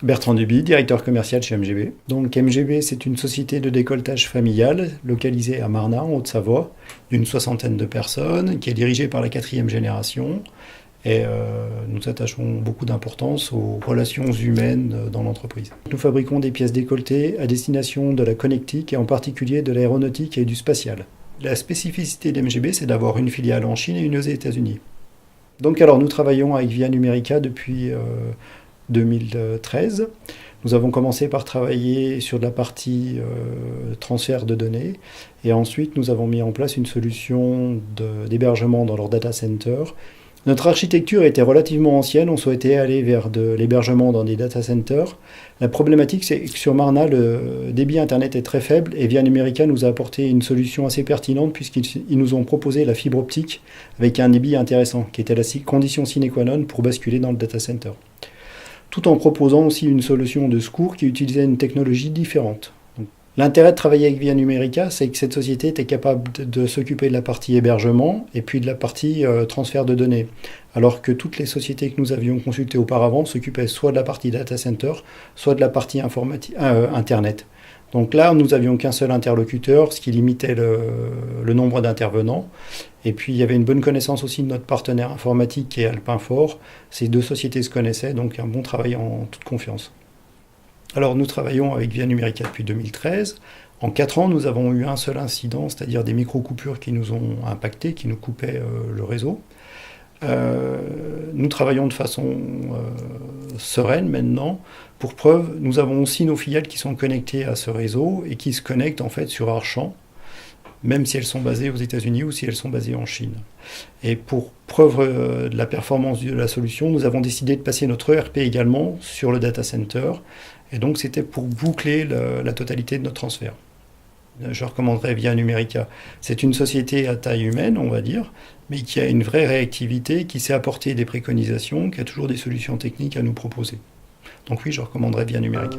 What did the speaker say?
Bertrand Duby, directeur commercial chez MGB. Donc MGB, c'est une société de décolletage familiale localisée à Marnat, en Haute-Savoie, d'une soixantaine de personnes, qui est dirigée par la quatrième génération. Et nous attachons beaucoup d'importance aux relations humaines dans l'entreprise. Nous fabriquons des pièces décolletées à destination de la connectique et en particulier de l'aéronautique et du spatial. La spécificité d'MGB, c'est d'avoir une filiale en Chine et une aux États-Unis. Donc alors nous travaillons avec Via Numérica depuis 2013. Nous avons commencé par travailler sur de la partie transfert de données et ensuite nous avons mis en place une solution d'hébergement dans leur data center. Notre architecture était relativement ancienne, on souhaitait aller vers de l'hébergement dans des data centers. La problématique, c'est que sur Marna, le débit Internet est très faible et Via Numérica nous a apporté une solution assez pertinente puisqu'ils nous ont proposé la fibre optique avec un débit intéressant, qui était la condition sine qua non pour basculer dans le data center. Tout en proposant aussi une solution de secours qui utilisait une technologie différente. L'intérêt de travailler avec Via Numérica, c'est que cette société était capable de s'occuper de la partie hébergement et puis de la partie transfert de données. Alors que toutes les sociétés que nous avions consultées auparavant s'occupaient soit de la partie data center, soit de la partie Internet. Donc là, nous n'avions qu'un seul interlocuteur, ce qui limitait le nombre d'intervenants. Et puis, il y avait une bonne connaissance aussi de notre partenaire informatique qui est Alpinfort. Ces deux sociétés se connaissaient, donc un bon travail en toute confiance. Alors, nous travaillons avec Via Numérica depuis 2013. En 4 ans, nous avons eu un seul incident, c'est-à-dire des micro-coupures qui nous ont impactés, qui nous coupaient le réseau. Nous travaillons de façon sereine maintenant. Pour preuve, nous avons aussi nos filiales qui sont connectées à ce réseau et qui se connectent en fait sur Archamp, même si elles sont basées aux États-Unis ou si elles sont basées en Chine. Et pour preuve de la performance de la solution, nous avons décidé de passer notre ERP également sur le data center. Et donc c'était pour boucler la totalité de notre transfert. Je recommanderais Via Numérica. C'est une société à taille humaine, on va dire, mais qui a une vraie réactivité, qui sait apporter des préconisations, qui a toujours des solutions techniques à nous proposer. Donc oui, je recommanderais Via Numérica.